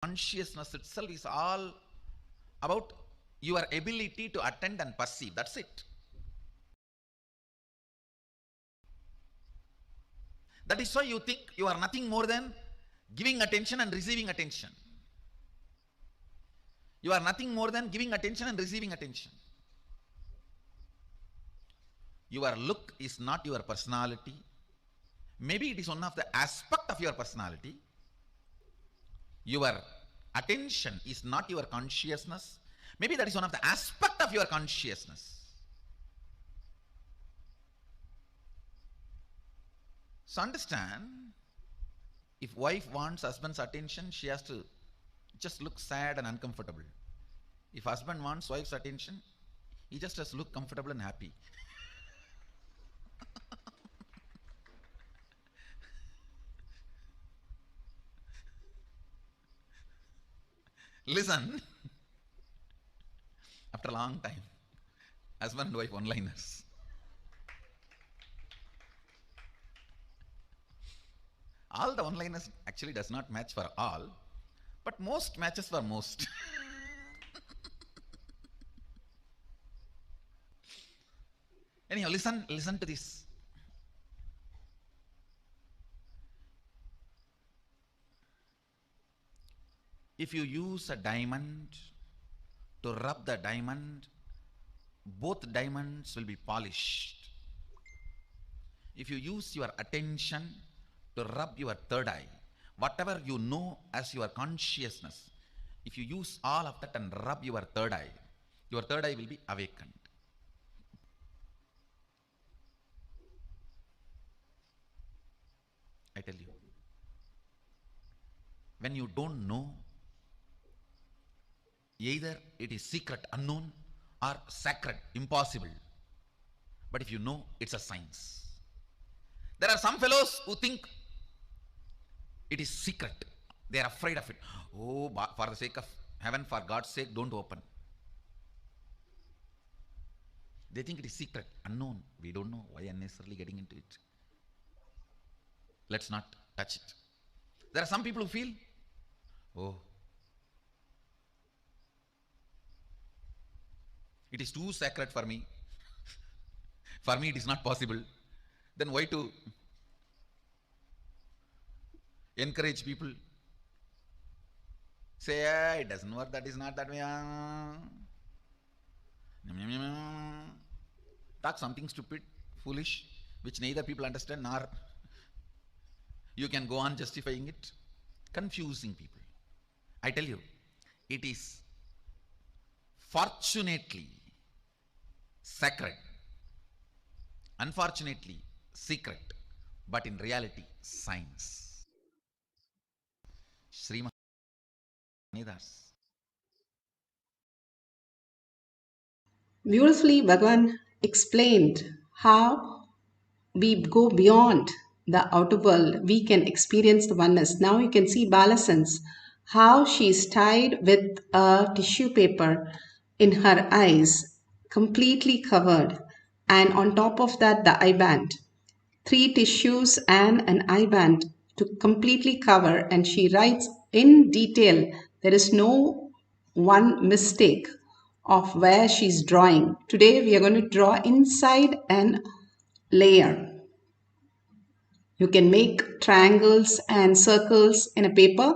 Consciousness itself is all about your ability to attend and perceive. That's it. That is why you think you are nothing more than giving attention and receiving attention. You are nothing more than giving attention and receiving attention. Your look is not your personality. Maybe it is one of the aspects of your personality. Your attention is not your consciousness. Maybe that is one of the aspects of your consciousness. So understand, if wife wants husband's attention, she has to just look sad and uncomfortable. If husband wants wife's attention, he just has to look comfortable and happy. Listen, after a long time, husband and wife one-liners. All the one-liners actually does not match for all, but most matches for most. Anyhow, listen to this. If you use a diamond to rub the diamond, both diamonds will be polished. If you use your attention to rub your third eye, whatever you know as your consciousness, if you use all of that and rub your third eye will be awakened. I tell you, when you don't know, either it is secret, unknown, or sacred, impossible. But if you know, it's a science. There are some fellows who think it is secret. They are afraid of it. Oh, for the sake of heaven, for God's sake, don't open. They think it is secret, unknown. We don't know. Why unnecessarily getting into it? Let's not touch it. There are some people who feel, oh, it is too sacred for me. For me, it is not possible. Then why to encourage people? Say, it doesn't work, that is not that way. Talk something stupid, foolish, which neither people understand nor you can go on justifying it. Confusing people. I tell you, it is fortunately sacred, unfortunately secret, but in reality science. Srimad Nidas. Beautifully, Bhagavan explained how we go beyond the outer world. We can experience the oneness. Now you can see Balasan's, how she is tied with a tissue paper in her eyes, completely covered, and on top of that the eye band. 3 tissues and an eye band to completely cover, and she writes in detail. There is no one mistake of where she's drawing. Today we are going to draw inside an layer. You can make triangles and circles in a paper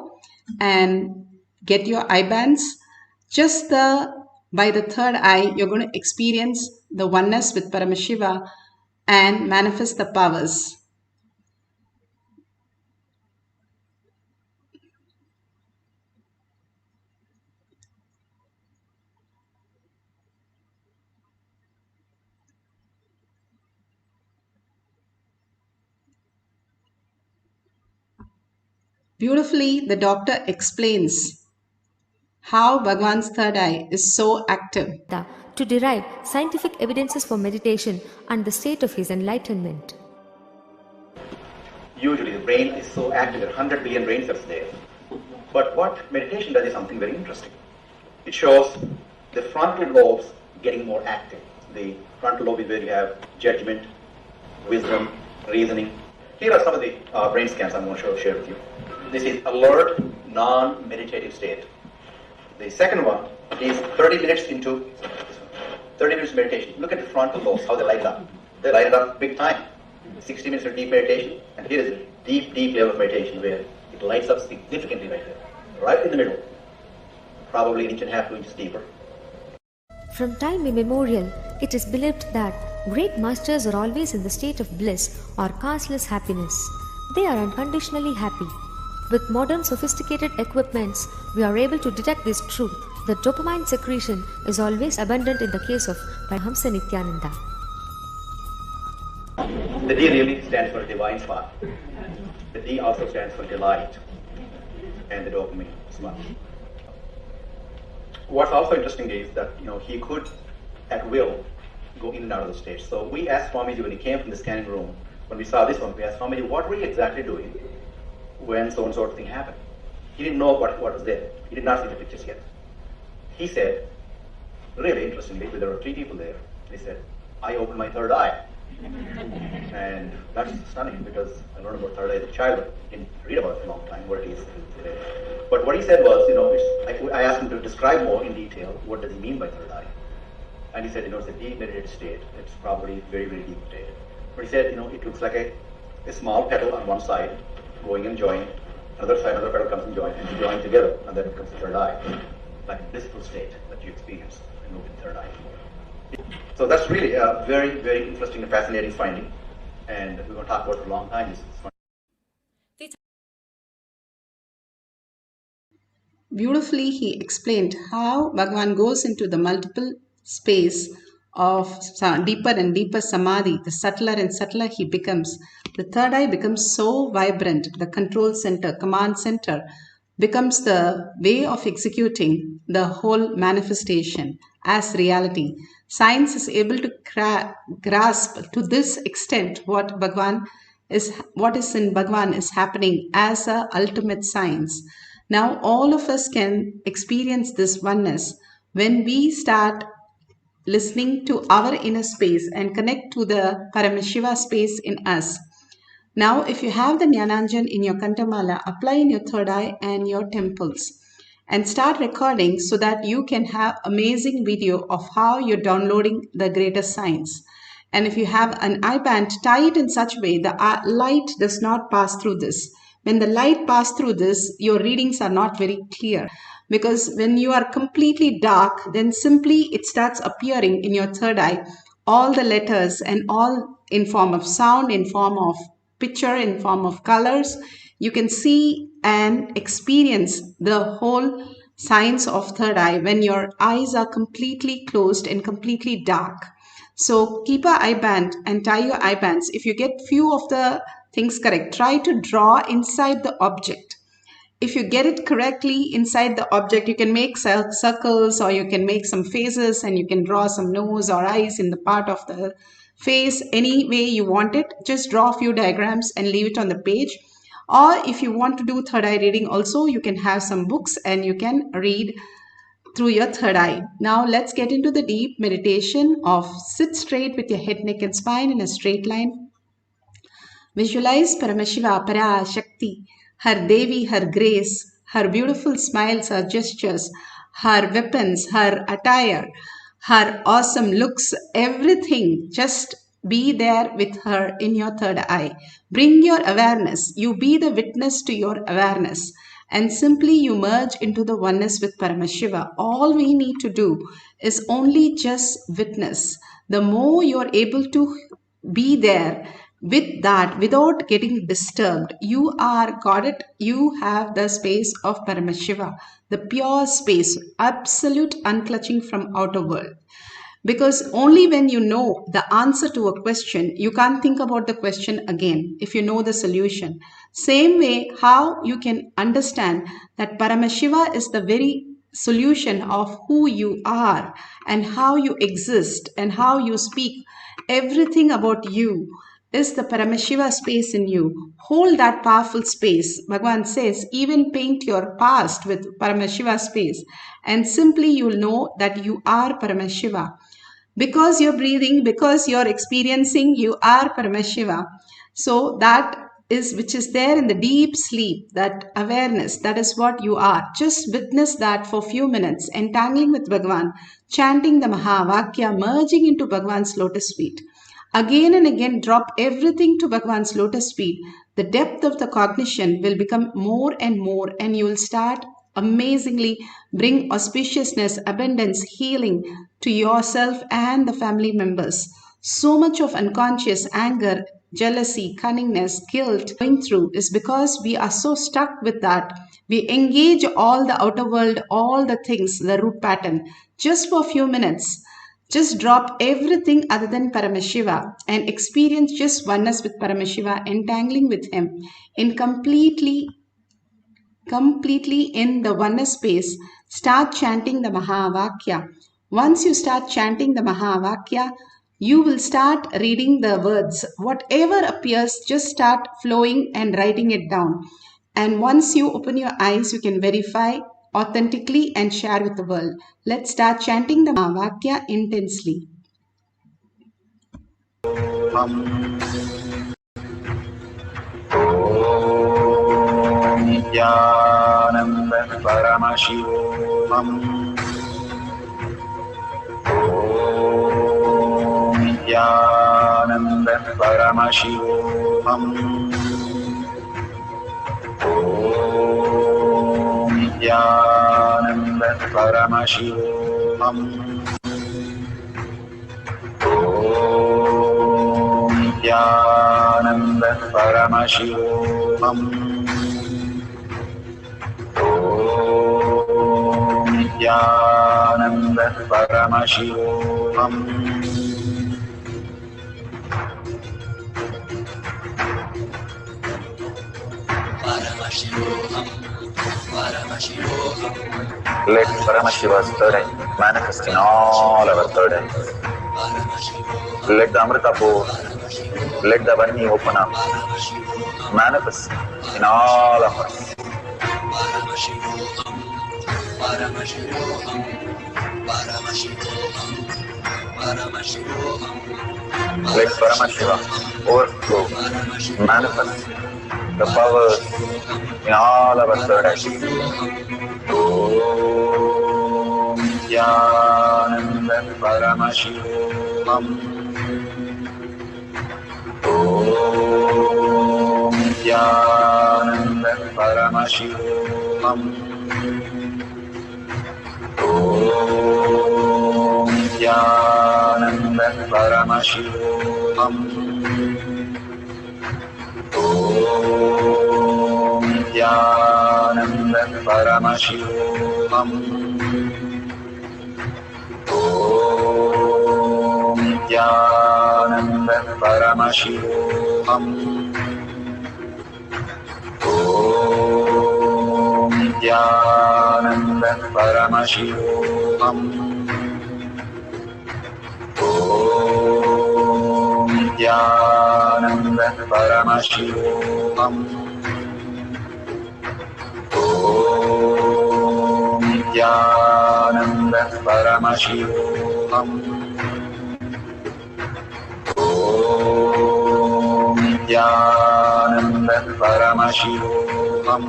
and get your eye bands. Just by the third eye, you're going to experience the oneness with Paramashiva and manifest the powers. Beautifully, the doctor explains how Bhagavan's third eye is so active. To derive scientific evidences for meditation and the state of his enlightenment. Usually the brain is so active, there are 100 billion brain cells there. But what meditation does is something very interesting. It shows the frontal lobes getting more active. The frontal lobe is where you have judgment, wisdom, reasoning. Here are some of the brain scans I'm going to share with you. This is alert non-meditative state. The second one is 30 minutes into 30 minutes meditation. Look at the frontal lobes, how they light up. They light up big time. 60 minutes of deep meditation, and here is a deep, deep level of meditation where it lights up significantly right there, right in the middle, probably an inch and a half, 2 inches deeper. From time immemorial, it is believed that great masters are always in the state of bliss or causeless happiness. They are unconditionally happy. With modern sophisticated equipments, we are able to detect this truth that dopamine secretion is always abundant in the case of Paramahamsa Nithyananda. The D really stands for divine spark. The D also stands for delight, and the dopamine spark. What's also interesting is that he could, at will, go in and out of the state. So we asked Swamiji when he came from the scanning room, when we saw this one, we asked Swamiji, what were you exactly doing when so and so thing happened? He didn't know what was there. He did not see the pictures yet. He said, really interestingly, there were 3 people there. He said, I opened my third eye. And that's stunning because I learned about third eye as a child. Didn't read about it for a long time, what it is today. But what he said was, I asked him to describe more in detail what does he mean by third eye. And he said, it's a deep meditated state. It's probably very, very deep state. But he said, it looks like a small petal on one side going and joining. Another side, another petal comes and joins, and you join together, and then it becomes the third eye. Like a blissful state that you experience in the third eye. So that's really a very, very interesting and fascinating finding, and we're going to talk about it for a long time. Beautifully, he explained how Bhagavan goes into the multiple space of deeper and deeper samadhi. The subtler and subtler he becomes. The third eye becomes so vibrant. The control center, command center becomes the way of executing the whole manifestation as reality. Science is able to grasp to this extent what is in Bhagavan is happening as a ultimate science. Now all of us can experience this oneness when we start listening to our inner space and connect to the Paramashiva space in us. Now, if you have the Jnananjan in your Kantamala, apply in your third eye and your temples and start recording so that you can have amazing video of how you're downloading the greatest science. And if you have an eye band, tie it in such a way the light does not pass through this. When the light passes through this, your readings are not very clear. Because when you are completely dark, then simply it starts appearing in your third eye, all the letters and all in form of sound, in form of picture, in form of colors. You can see and experience the whole science of third eye when your eyes are completely closed and completely dark. So keep an eye band and tie your eye bands. If you get few of the things correct, try to draw inside the object. If you get it correctly inside the object, you can make circles or you can make some faces and you can draw some nose or eyes in the part of the face any way you want it. Just draw a few diagrams and leave it on the page. Or if you want to do third eye reading also, you can have some books and you can read through your third eye. Now let's get into the deep meditation of sit straight with your head, neck and spine in a straight line. Visualize Paramashiva, Parashakti, her Devi, her grace, her beautiful smiles, her gestures, her weapons, her attire, her awesome looks, everything. Just be there with her in your third eye. Bring your awareness. You be the witness to your awareness. And simply you merge into the oneness with Paramashiva. All we need to do is only just witness. The more you're able to be there with that without getting disturbed, you are got it. You have the space of Paramashiva, the pure space, absolute unclutching from outer world. Because only when you know the answer to a question, you can't think about the question again if you know the solution. Same way, how you can understand that Paramashiva is the very solution of who you are and how you exist and how you speak. Everything about you is the Paramashiva space in you. Hold that powerful space. Bhagavan says, even paint your past with Paramashiva space and simply you will know that you are Paramashiva. Because you're breathing, because you're experiencing, you are Paramashiva. So that which is there in the deep sleep, that awareness, that is what you are. Just witness that for few minutes, entangling with Bhagavan, chanting the Mahavakya, merging into Bhagavan's lotus feet. Again and again, drop everything to Bhagavan's lotus feet. The depth of the cognition will become more and more, and you will start amazingly bring auspiciousness, abundance, healing to yourself and the family members. So much of unconscious anger, jealousy, cunningness, guilt going through is because we are so stuck with that. We engage all the outer world, all the things, the root pattern, just for a few minutes. Just drop everything other than Paramashiva and experience just oneness with Paramashiva, entangling with him in completely in the oneness space. Start chanting the Mahavakya. Once you start chanting the Mahavakya, you will start reading the words. Whatever appears, just start flowing and writing it down. And once you open your eyes, you can verify authentically and share with the world. Let's start chanting the Mahavakya intensely. Nithyananda Paramashivoham. Nithyananda Paramashivoham. Nithyananda Paramashivoham. Nithyananda Paramashivoham. Nithyananda Paramashivoham. Paramashivoham, Paramashivoham. Let Paramashiva's third eye manifest in all our third eyes. Let the Amrita pour, let the Varni open up, manifest in all of us. Paramashivoham, Paramashivoham, Paramashivoham, Paramashivoham. Let Paramashiva overflow, manifest the powers in all our third eyes. Om Nithyananda Paramashivoham. Om Nithyananda Paramashivoham. Om Nithyananda Paramashivoham. Om Nithyananda Paramashivoham. Om Nithyananda Paramashivoham. Om Nithyananda Paramashivoham. Om Nithyananda Paramashivoham. Om Nithyananda Paramashivoham. Om Nithyananda Paramashivoham.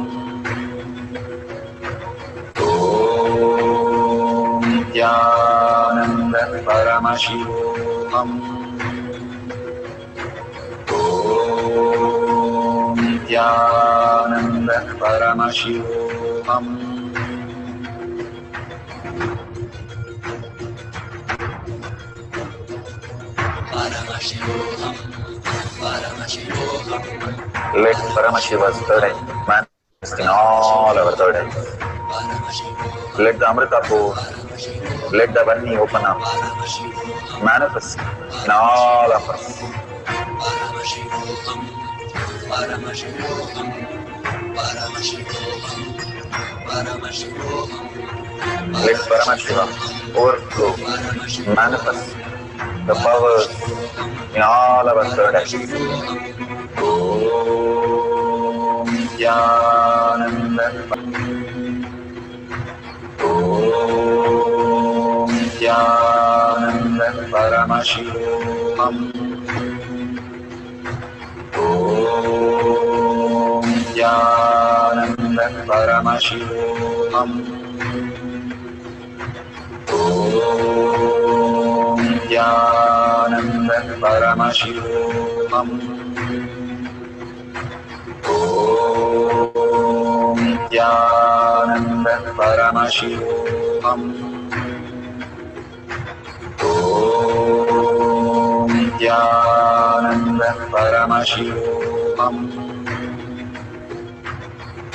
Om Nithyananda Paramashivoham. Om Nithyananda Paramashivoham. Paramashivoham, Paramashivoham. Let Paramashiva's third eye manifest in all our third eyes. Let the Amrita pour, let the Varni open up, manifest in all of us. Paramashivoham, Paramashivoham, Paramashivoham, Paramashivoham. Let Paramashiva overflow, manifest the powers in all our third eyes. Om Nithyananda Om Nithyananda Paramashivoham. Om Nithyananda Paramashivoham. Om Nithyananda Paramashivoham. Om Nithyananda Paramashivoham. Om Nithyananda Paramashivoham.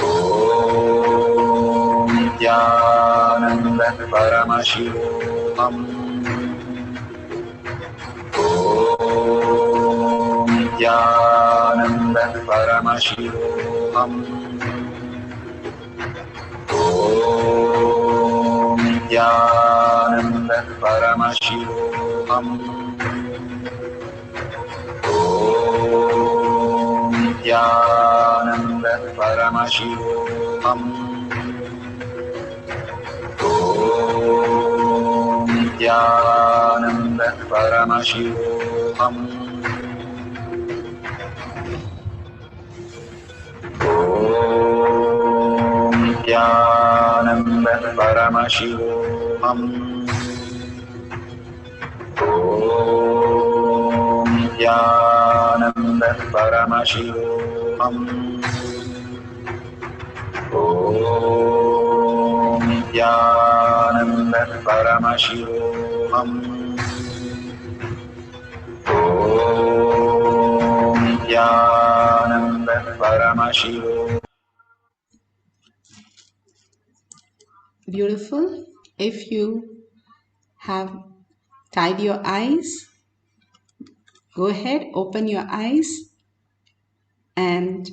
Om Nithyananda Paramashivoham. Om Nithyananda Paramashivoham. Om Nithyananda Paramashivoham. Om Nithyananda Paramashivoham. Om Nithyananda Paramashivoham. Om Nithyananda Paramashivoham. Om Nithyananda Paramashivoham. Om Nithyananda Paramashivoham. Om Nithyananda Paramashivoham. Beautiful. If you have tied your eyes, go ahead, open your eyes and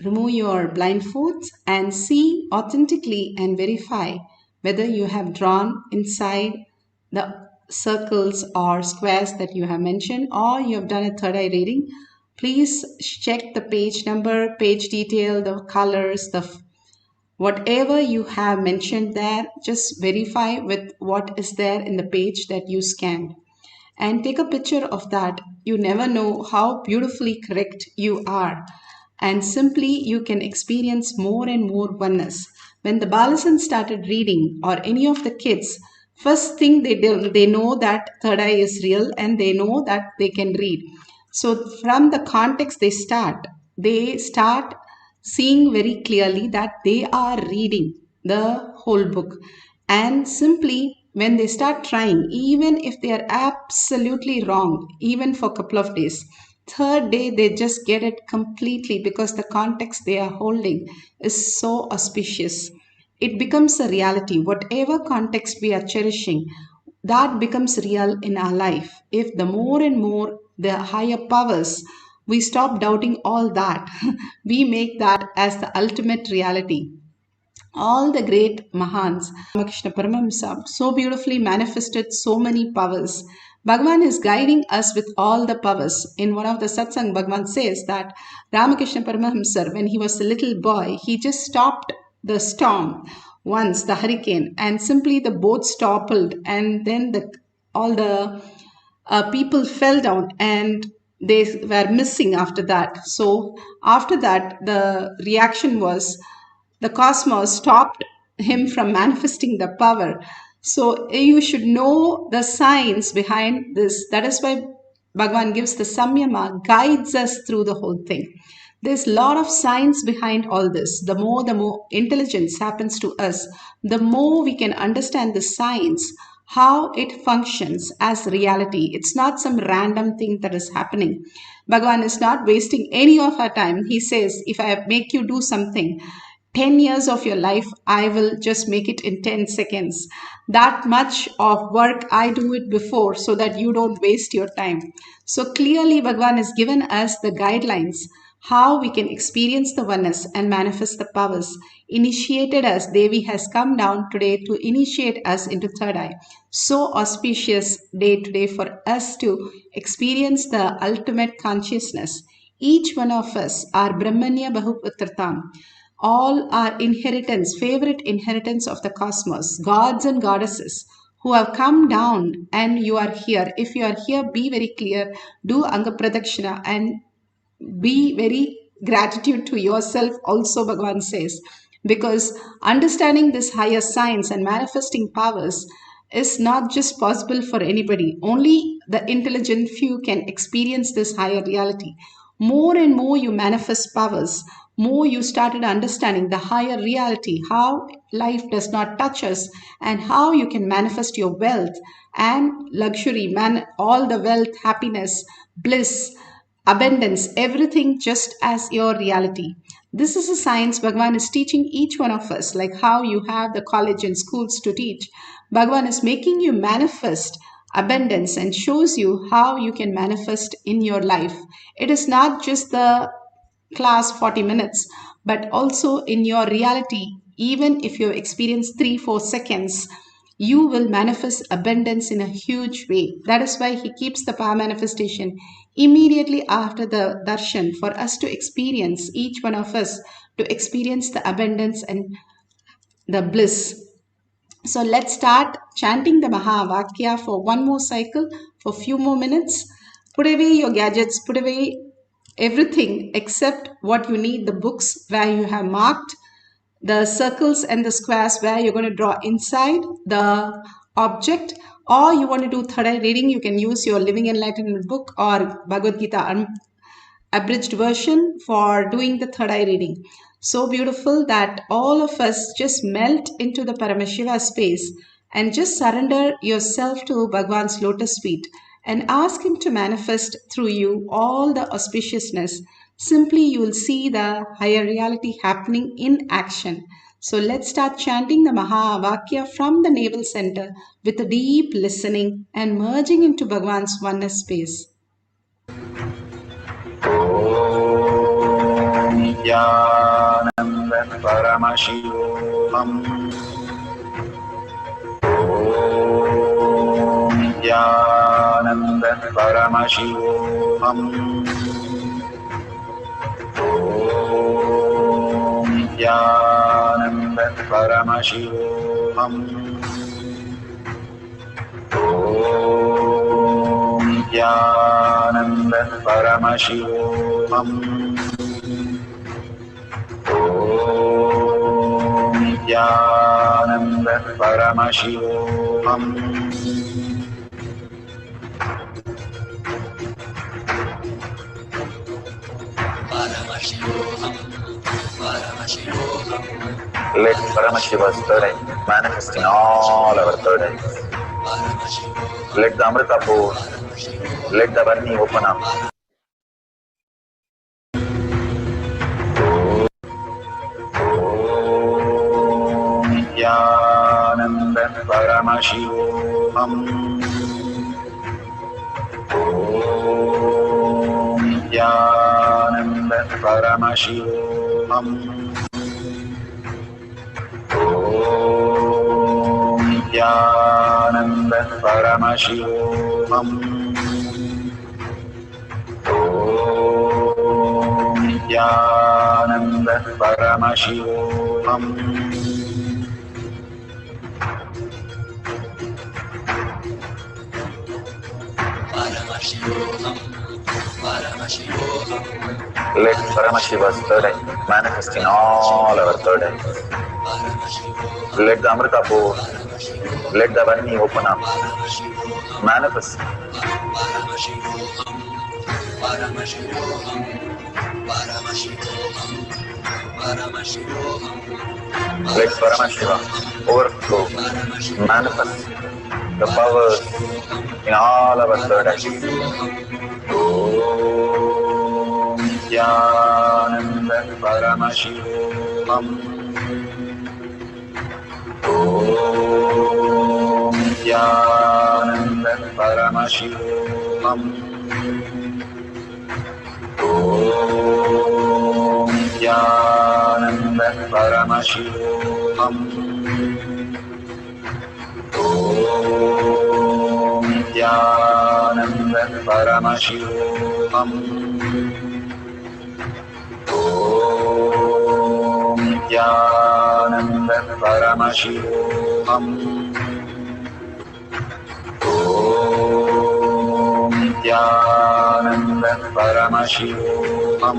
remove your blindfolds and see authentically and verify whether you have drawn inside the circles or squares that you have mentioned, or you have done a third eye reading. Please check the page number, page detail, the colors, whatever you have mentioned there, just verify with what is there in the page that you scanned and take a picture of that. You never know how beautifully correct you are, and simply you can experience more and more oneness. When the Balasan started reading, or any of the kids, first thing they know that third eye is real and they know that they can read. So from the context they start seeing very clearly that they are reading the whole book. And simply when they start trying, even if they are absolutely wrong, even for a couple of days, third day they just get it completely, because the context they are holding is so auspicious. It becomes a reality. Whatever context we are cherishing, that becomes real in our life. If the more and more the higher powers, we stop doubting all that, we make that as the ultimate reality. All the great Mahans, Ramakrishna Paramahamsa, so beautifully manifested so many powers. Bhagavan is guiding us with all the powers. In one of the satsang, Bhagavan says that Ramakrishna Paramahamsa, when he was a little boy, he just stopped the storm once, the hurricane, and simply the boat toppled, and then all the people fell down and they were missing after that. So after that, the reaction was the cosmos stopped him from manifesting the power. So you should know the science behind this. That is why Bhagavan gives the samyama, guides us through the whole thing. There's a lot of science behind all this. The more intelligence happens to us, the more we can understand the science, how it functions as reality. It's not some random thing that is happening. Bhagavan is not wasting any of our time. He says, if I make you do something, 10 years of your life, I will just make it in 10 seconds. That much of work, I do it before so that you don't waste your time. So clearly, Bhagavan has given us the guidelines how we can experience the oneness and manifest the powers. Initiated us, Devi has come down today to initiate us into third eye. So auspicious day today for us to experience the ultimate consciousness. Each one of us are Brahmanya Bahuputratam. All are inheritance, favorite inheritance of the cosmos, gods and goddesses who have come down, and you are here. If you are here, be very clear, do Anga Pradakshina and be very gratitude to yourself also, Bhagavan says, because understanding this higher science and manifesting powers is not just possible for anybody. Only the intelligent few can experience this higher reality. More and more you manifest powers, more you started understanding the higher reality, how life does not touch us, and how you can manifest your wealth and luxury, all the wealth, happiness, bliss, abundance, everything just as your reality. This is a science Bhagavan is teaching each one of us, like how you have the college and schools to teach. Bhagavan is making you manifest abundance and shows you how you can manifest in your life. It is not just the class 40 minutes, but also in your reality. Even if you experience 3-4 seconds, you will manifest abundance in a huge way. That is why he keeps the power manifestation immediately after the darshan, for us to experience, each one of us to experience the abundance and the bliss. So let's start chanting the Mahavakya for one more cycle, for a few more minutes. Put away your gadgets, put away everything except what you need, the books where you have marked the circles and the squares where you're going to draw inside the object, or you want to do third eye reading, you can use your Living Enlightenment book or Bhagavad Gita abridged version for doing the third eye reading. So beautiful that all of us just melt into the Paramashiva space and just surrender yourself to Bhagwan's lotus feet and ask him to manifest through you all the auspiciousness. Simply you will see the higher reality happening in action. So let's start chanting the Mahavakya from the navel center with a deep listening and merging into Bhagwan's oneness space. Nithyananda Paramashivoham. Nithyananda Paramashivoham. Nithyananda Paramashivoham. Nithyananda Paramashivoham. Nithyananda Paramashivoham. Paramashivoham, Paramashivoham, Let Paramashiva's third eye manifest in all our third eyes. Paramashivoham, Let the Amrita pour, let the Varni open up. Nithyananda Paramashivoham. Nithyananda Paramashivoham. Nithyananda Paramashivoham. Nithyananda Paramashivoham. Paramashivoham, Paramashivoham, Let Paramashiva's third eye manifest in all our third eyes. Paramashivoham, Let the Amrita pour, let the Varni open up. Manifest. Paramashivoham, Paramashivoham, Paramashivoham, Paramashivoham, Let Paramashiva overflow, manifest the powers in all our third eyes. Om Nithyananda Paramashivoham. Om Nithyananda Paramashivoham. Om Nithyananda Paramashivoham. Om Nithyananda Paramashivoham. Om Nithyananda Paramashivoham. Om Nithyananda Paramashivoham.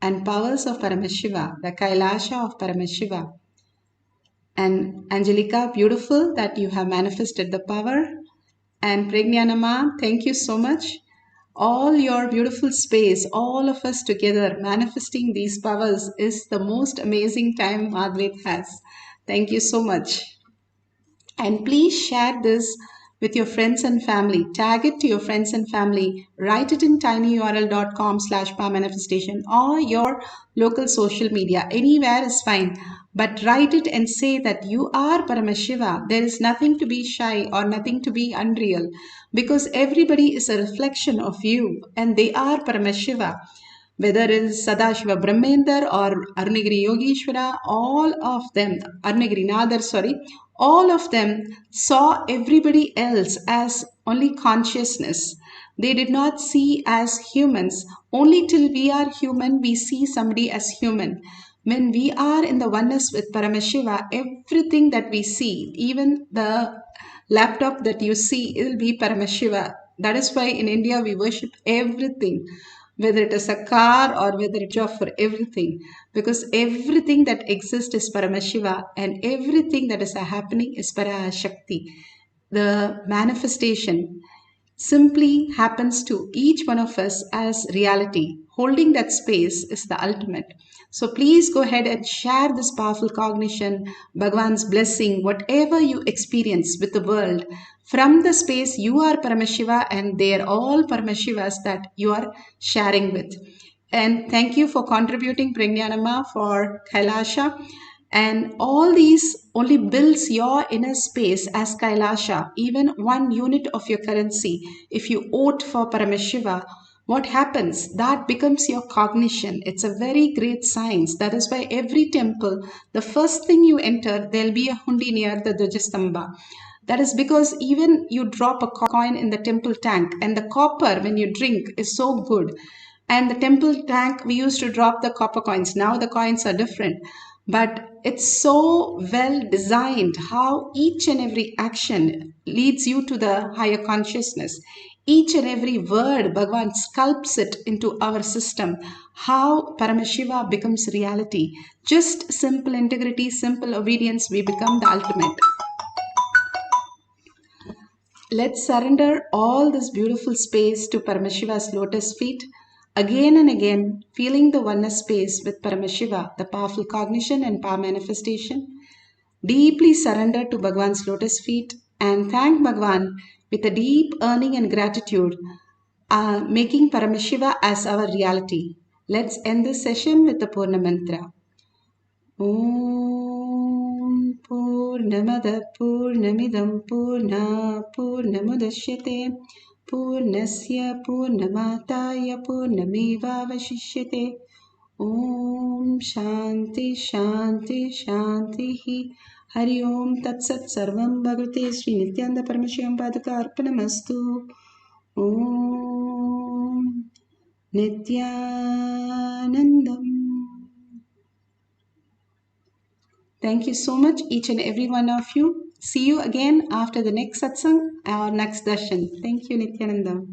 and powers of Paramashiva, the Kailasha of Paramashiva. And Angelica, beautiful that you have manifested the power. And Pragyanama, thank you so much. All your beautiful space, all of us together manifesting these powers is the most amazing time Advait has. Thank you so much. And please share this with your friends and family. Tag it to your friends and family. Write it in tinyurl.com/powermanifestation or your local social media. Anywhere is fine. But write it and say that you are Paramashiva. There is nothing to be shy or nothing to be unreal because everybody is a reflection of you and they are Paramashiva. Whether it is Sadashiva Brahmender or Arunagiri Yogeshwara, all of them, Arunagiri Nadar, sorry, all of them saw everybody else as only consciousness. They did not see as humans. Only till we are human, we see somebody as human. When we are in the oneness with Paramashiva, everything that we see, even the laptop that you see, it will be Paramashiva. That is why in India we worship everything, whether it is a car or whether it's job for everything, because everything that exists is Paramashiva and everything that is happening is Parashakti. The manifestation simply happens to each one of us as reality. Holding that space is the ultimate. So please go ahead and share this powerful cognition, Bhagwan's blessing, whatever you experience with the world. From the space, you are Paramashiva and they are all Paramashivas that you are sharing with. And thank you for contributing, Pragyanama, for Kailasha. And all these only builds your inner space as Kailasha, even 1 unit of your currency. If you vote for Paramashiva, what happens? That becomes your cognition. It's a very great science. That is why every temple, the first thing you enter, there'll be a hundi near the Dvajastambha. That is because even you drop a coin in the temple tank and the copper when you drink is so good. And the temple tank, we used to drop the copper coins. Now the coins are different. But it's so well designed how each and every action leads you to the higher consciousness. Each and every word, Bhagavan sculpts it into our system. How Paramashiva becomes reality. Just simple integrity, simple obedience, we become the ultimate. Let's surrender all this beautiful space to Paramashiva's lotus feet. Again and again, feeling the oneness space with Paramashiva, the powerful cognition and power manifestation. Deeply surrender to Bhagwan's lotus feet and thank Bhagwan with a deep yearning and gratitude, making Paramashiva as our reality. Let's end this session with the Purna Mantra. Om Purnamada Purnamidam Purna Purnamudashyate Purnasya Purnamataya Purnamevavashishyate. Om Shanti Shanti Shanti. Hari Om Tat Sat Sarvam Bhagavate Sri Nithyananda Paramashivam Padaka Arpanamastu. Om Nithyanandam. Thank you so much, each and every one of you. See you again after the next satsang or next darshan. Thank you, Nithyananda.